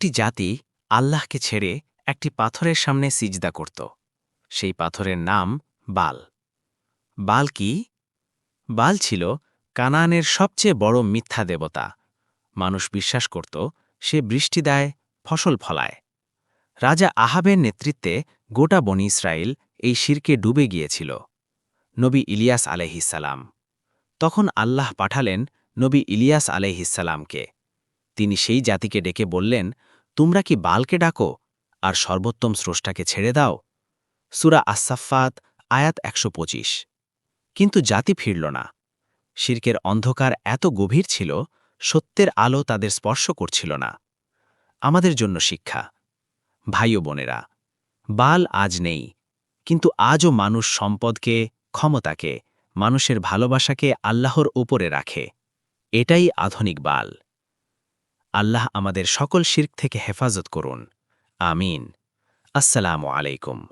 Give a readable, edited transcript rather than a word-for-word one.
একটি জাতি আল্লাহকে ছেড়ে একটি পাথরের সামনে সিজদা করত। সেই পাথরের নাম বাল। বাল কি? বাল ছিল কানানের সবচেয়ে বড় মিথ্যা দেবতা। মানুষ বিশ্বাস করত সে বৃষ্টি দেয়, ফসল ফলায়। রাজা আহাবের নেতৃত্বে গোটা বনি ইসরায়েল এই শিরকে ডুবে গিয়েছিল। নবী ইলিয়াস আলাইহিসসালাম। তখন আল্লাহ পাঠালেন নবী ইলিয়াস আলাইহিসসালামকে। তিনি সেই জাতিকে ডেকে বললেন, তোমরা কি বালকে ডাকো আর সর্বোত্তম স্রষ্টাকে ছেড়ে দাও? সূরা আস-সাফফাত আয়াত ১২৫। কিন্তু জাতি ফিরল না। শিরকের অন্ধকার এত গভীর ছিল, সত্যের আলো তাদের স্পর্শ করছিল না। আমাদের জন্য শিক্ষা। ভাই ও বোনেরা, বাল আজ নেই, কিন্তু আজও মানুষ সম্পদকে, ক্ষমতাকে, মানুষের ভালোবাসাকে আল্লাহর উপরে রাখে। এটাই আধুনিক বাল। আল্লাহ আমাদের সকল শিরক থেকে হেফাজত করুন। আমিন। আসসালামু আলাইকুম।